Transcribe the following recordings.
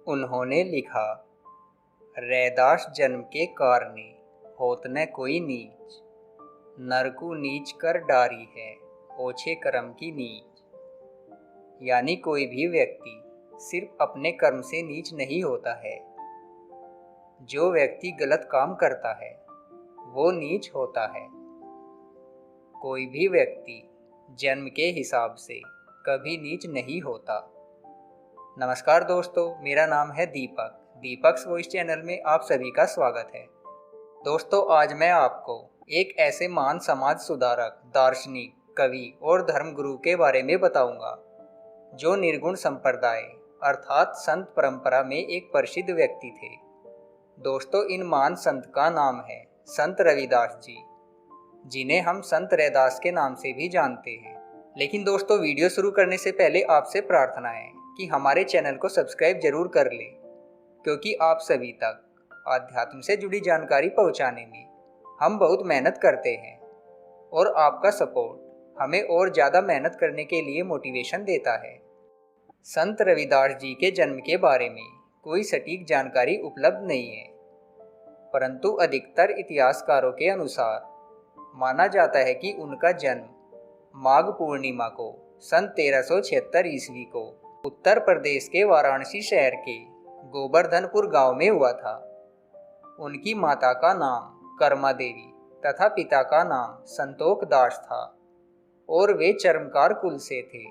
उन्होंने लिखा, रैदास जन्म के कारणे होत न कोई नीच, नरकु नीच कर डारी है ओछे कर्म की नीच। यानी कोई भी व्यक्ति सिर्फ अपने कर्म से नीच नहीं होता है। जो व्यक्ति गलत काम करता है वो नीच होता है। कोई भी व्यक्ति जन्म के हिसाब से कभी नीच नहीं होता। नमस्कार दोस्तों, मेरा नाम है दीपक्स वॉइस चैनल में आप सभी का स्वागत है। दोस्तों, आज मैं आपको एक ऐसे महान समाज सुधारक, दार्शनिक, कवि और धर्मगुरु के बारे में बताऊंगा जो निर्गुण संप्रदाय अर्थात संत परंपरा में एक प्रसिद्ध व्यक्ति थे। दोस्तों, इन महान संत का नाम है संत रविदास जी, जिन्हें हम संत रैदास के नाम से भी जानते हैं। लेकिन दोस्तों, वीडियो शुरू करने से पहले आपसे प्रार्थना है कि हमारे चैनल को सब्सक्राइब जरूर कर लें, क्योंकि आप सभी तक आध्यात्म से जुड़ी जानकारी पहुंचाने में हम बहुत मेहनत करते हैं और आपका सपोर्ट हमें और ज़्यादा मेहनत करने के लिए मोटिवेशन देता है। संत रविदास जी के जन्म के बारे में कोई सटीक जानकारी उपलब्ध नहीं है, परंतु अधिकतर इतिहासकारों के अनुसार माना जाता है कि उनका जन्म माघ पूर्णिमा को सन 1376 ईस्वी को उत्तर प्रदेश के वाराणसी शहर के गोवर्धनपुर गांव में हुआ था। उनकी माता का नाम कर्मा देवी तथा पिता का नाम संतोख दास था और वे चर्मकार कुल से थे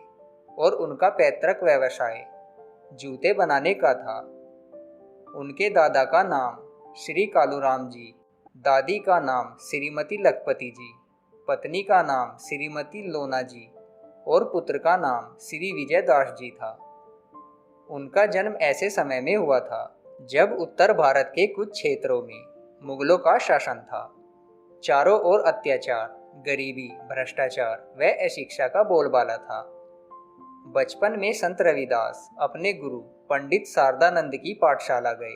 और उनका पैतृक व्यवसाय जूते बनाने का था। उनके दादा का नाम श्री कालूराम जी, दादी का नाम श्रीमती लखपति जी, पत्नी का नाम श्रीमती लोना जी और पुत्र का नाम श्री विजय दास जी था। उनका जन्म ऐसे समय में हुआ था जब उत्तर भारत के कुछ क्षेत्रों में मुगलों का शासन था। चारों ओर अत्याचार, गरीबी, भ्रष्टाचार व अशिक्षा का बोलबाला था। बचपन में संत रविदास अपने गुरु पंडित शारदानंद की पाठशाला गए।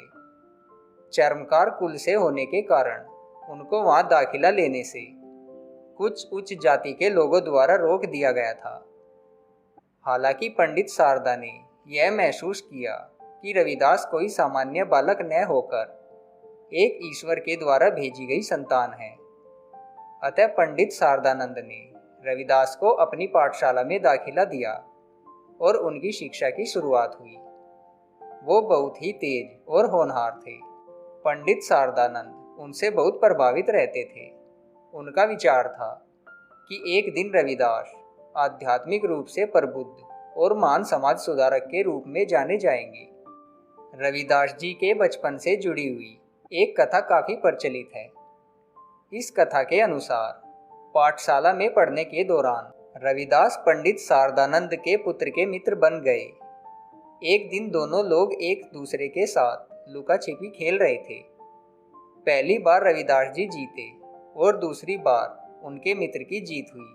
चर्मकार कुल से होने के कारण उनको वहां दाखिला लेने से कुछ उच्च जाति के लोगों द्वारा रोक दिया गया था। हालांकि पंडित शारदा ने यह महसूस किया कि रविदास कोई सामान्य बालक न होकर एक ईश्वर के द्वारा भेजी गई संतान है। अतः पंडित शारदानंद ने रविदास को अपनी पाठशाला में दाखिला दिया और उनकी शिक्षा की शुरुआत हुई। वो बहुत ही तेज और होनहार थे। पंडित शारदानंद उनसे बहुत प्रभावित रहते थे। उनका विचार था कि एक दिन रविदास आध्यात्मिक रूप से प्रबुद्ध और महान समाज सुधारक के रूप में जाने जाएंगे। रविदास जी के बचपन से जुड़ी हुई एक कथा काफी प्रचलित है। इस कथा के अनुसार पाठशाला में पढ़ने के दौरान रविदास पंडित शारदानंद के पुत्र के मित्र बन गए। एक दिन दोनों लोग एक दूसरे के साथ लुका छिपी खेल रहे थे। पहली बार रविदास जी जीते और दूसरी बार उनके मित्र की जीत हुई।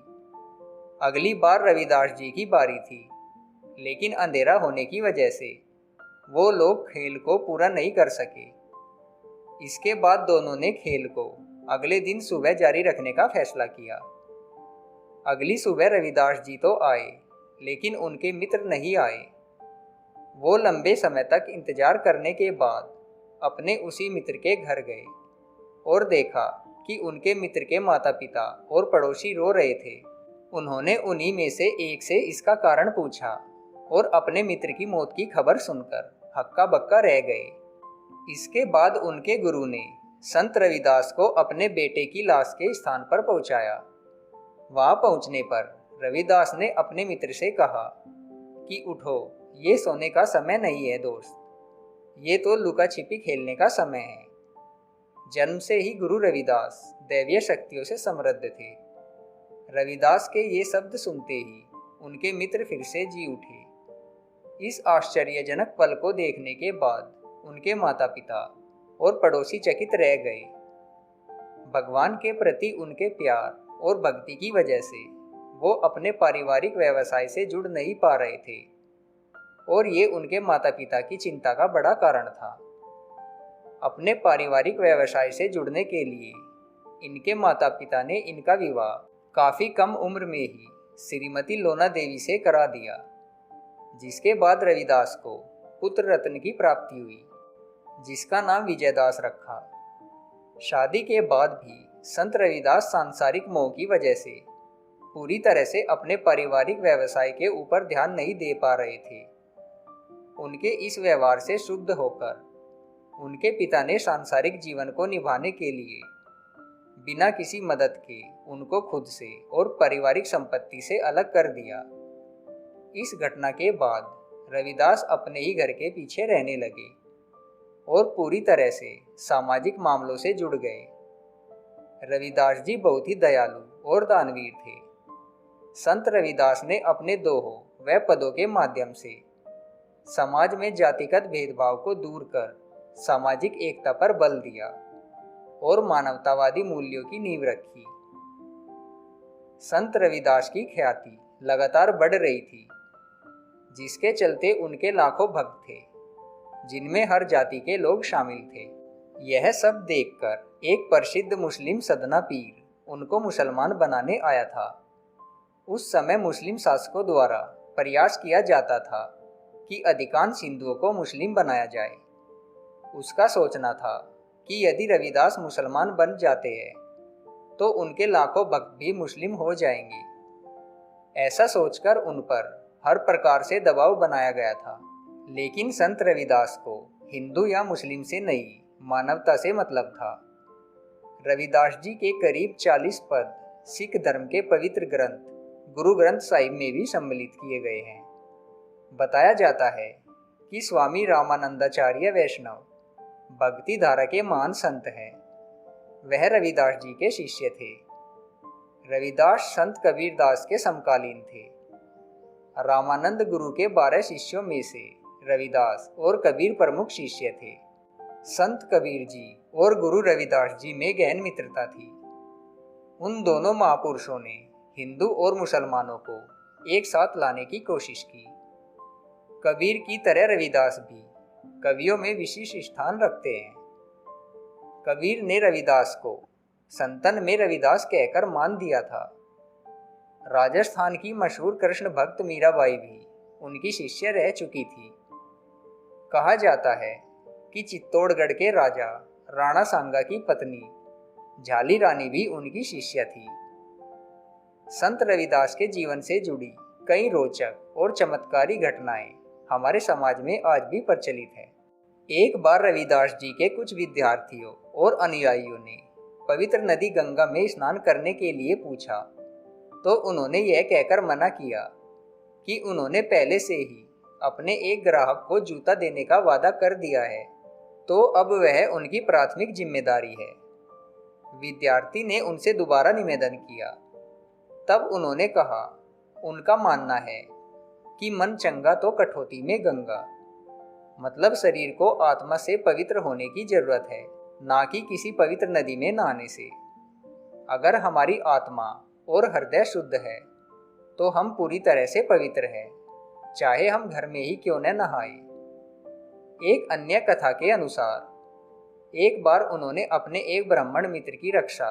अगली बार रविदास जी की बारी थी, लेकिन अंधेरा होने की वजह से वो लोग खेल को पूरा नहीं कर सके। इसके बाद दोनों ने खेल को अगले दिन सुबह जारी रखने का फैसला किया। अगली सुबह रविदास जी तो आए, लेकिन उनके मित्र नहीं आए। वो लंबे समय तक इंतजार करने के बाद अपने उसी मित्र के घर गए और देखा कि उनके मित्र के माता पिता और पड़ोसी रो रहे थे। उन्होंने उन्हीं में से एक से इसका कारण पूछा और अपने मित्र की मौत की खबर सुनकर हक्का बक्का रह गए। इसके बाद उनके गुरु ने संत रविदास को अपने बेटे की लाश के स्थान पर पहुंचाया। वहां पहुंचने पर रविदास ने अपने मित्र से कहा कि उठो, ये सोने का समय नहीं है दोस्त, ये तो लुका छिपी खेलने का समय है। जन्म से ही गुरु रविदास दैवीय शक्तियों से समृद्ध थे। रविदास के ये शब्द सुनते ही उनके मित्र फिर से जी उठे। इस आश्चर्यजनक पल को देखने के बाद उनके माता पिता और पड़ोसी चकित रह गए। भगवान के प्रति उनके प्यार और भक्ति की वजह से वो अपने पारिवारिक व्यवसाय से जुड़ नहीं पा रहे थे और ये उनके माता पिता की चिंता का बड़ा कारण था। अपने पारिवारिक व्यवसाय से जुड़ने के लिए इनके माता पिता ने इनका विवाह काफ़ी कम उम्र में ही श्रीमती लोना देवी से करा दिया, जिसके बाद रविदास को पुत्र रत्न की प्राप्ति हुई, जिसका नाम विजयदास रखा। शादी के बाद भी संत रविदास सांसारिक मोह की वजह से पूरी तरह से अपने पारिवारिक व्यवसाय के ऊपर ध्यान नहीं दे पा रहे थे। उनके इस व्यवहार से शुद्ध होकर उनके पिता ने सांसारिक जीवन को निभाने के लिए बिना किसी मदद के उनको खुद से और पारिवारिक संपत्ति से अलग कर दिया। इस घटना के बाद रविदास अपने ही घर के पीछे रहने लगे और पूरी तरह से सामाजिक मामलों से जुड़ गए। रविदास जी बहुत ही दयालु और दानवीर थे। संत रविदास ने अपने दोहों व पदों के माध्यम से समाज में जातिगत भेदभाव को दूर कर सामाजिक एकता पर बल दिया और मानवतावादी मूल्यों की नींव रखी। संत रविदास की ख्याति लगातार बढ़ रही थी, जिसके चलते उनके लाखों भक्त थे, जिनमें हर जाति के लोग शामिल थे। यह सब देखकर एक प्रसिद्ध मुस्लिम सदना पीर उनको मुसलमान बनाने आया था। उस समय मुस्लिम शासकों द्वारा प्रयास किया जाता था कि अधिकांश हिंदुओं को मुस्लिम बनाया जाए। उसका सोचना था कि यदि रविदास मुसलमान बन जाते हैं तो उनके लाखों भक्त भी मुस्लिम हो जाएंगे। ऐसा सोचकर उन पर हर प्रकार से दबाव बनाया गया था। लेकिन संत रविदास को हिंदू या मुस्लिम से नहीं, मानवता से मतलब था। रविदास जी के करीब 40 पद सिख धर्म के पवित्र ग्रंथ गुरु ग्रंथ साहिब में भी सम्मिलित किए गए हैं। बताया जाता है कि स्वामी रामानंदाचार्य वैष्णव भक्ति धारा के महान संत हैं। वह रविदास जी के शिष्य थे। रविदास संत कबीरदास के समकालीन थे। रामानंद गुरु के 12 शिष्यों में से रविदास और कबीर प्रमुख शिष्य थे। संत कबीर जी और गुरु रविदास जी में गहन मित्रता थी। उन दोनों महापुरुषों ने हिंदू और मुसलमानों को एक साथ लाने की कोशिश की। कबीर की तरह रविदास भी कवियों में विशिष्ट स्थान रखते हैं। कबीर ने रविदास को संतन में रविदास कहकर मान दिया था। राजस्थान की मशहूर कृष्ण भक्त मीराबाई भी उनकी शिष्य रह चुकी थी। कहा जाता है कि चित्तौड़गढ़ के राजा राणा सांगा की पत्नी झाली रानी भी उनकी शिष्य थी। संत रविदास के जीवन से जुड़ी कई रोचक और चमत्कारी घटनाएं हमारे समाज में आज भी प्रचलित है। एक बार रविदास जी के कुछ विद्यार्थियों और अनुयायियों ने पवित्र नदी गंगा में स्नान करने के लिए पूछा, तो उन्होंने यह कहकर मना किया कि उन्होंने पहले से ही अपने एक ग्राहक को जूता देने का वादा कर दिया है, तो अब वह उनकी प्राथमिक जिम्मेदारी है। विद्यार्थी ने उनसे दोबारा निवेदन किया। तब उन्होंने कहा, उनका मानना है कि मन चंगा तो कठौती में गंगा, मतलब शरीर को आत्मा से पवित्र होने की जरूरत है, ना कि किसी पवित्र नदी में नहाने से। अगर हमारी आत्मा और हृदय शुद्ध है तो हम पूरी तरह से पवित्र हैं, चाहे हम घर में ही क्यों न नहाए। एक अन्य कथा के अनुसार एक बार उन्होंने अपने एक ब्राह्मण मित्र की रक्षा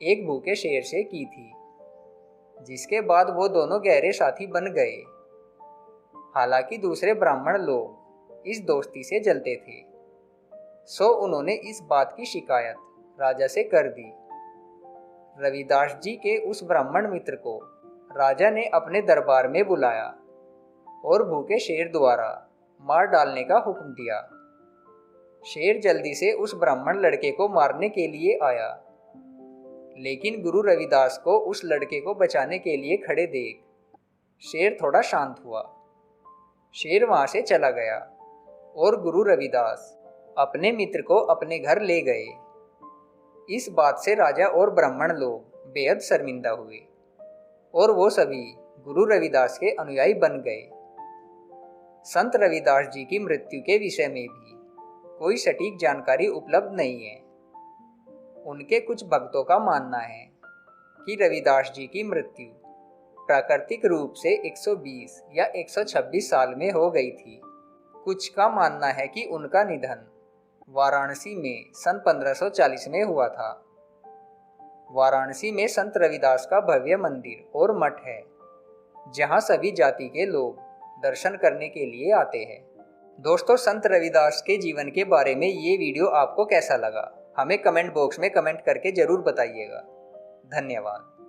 एक भूखे शेर से की थी, जिसके बाद वो दोनों गहरे साथी बन गए। हालांकि दूसरे ब्राह्मण लोग इस दोस्ती से जलते थे, सो उन्होंने इस बात की शिकायत राजा से कर दी। रविदास जी के उस ब्राह्मण मित्र को राजा ने अपने दरबार में बुलाया और भूखे शेर द्वारा मार डालने का हुक्म दिया। शेर जल्दी से उस ब्राह्मण लड़के को मारने के लिए आया, लेकिन गुरु रविदास को उस लड़के को बचाने के लिए खड़े देख शेर थोड़ा शांत हुआ। शेर वहां से चला गया और गुरु रविदास अपने मित्र को अपने घर ले गए। इस बात से राजा और ब्राह्मण लोग बेहद शर्मिंदा हुए और वो सभी गुरु रविदास के अनुयायी बन गए। संत रविदास जी की मृत्यु के विषय में भी कोई सटीक जानकारी उपलब्ध नहीं है। उनके कुछ भक्तों का मानना है कि रविदास जी की मृत्यु प्राकृतिक रूप से 120 या 126 साल में हो गई थी। कुछ का मानना है कि उनका निधन वाराणसी में सन 1540 में हुआ था। वाराणसी में संत रविदास का भव्य मंदिर और मठ है, जहां सभी जाति के लोग दर्शन करने के लिए आते हैं। दोस्तों, संत रविदास के जीवन के बारे में ये वीडियो आपको कैसा लगा, हमें कमेंट बॉक्स में कमेंट करके ज़रूर बताइएगा। धन्यवाद।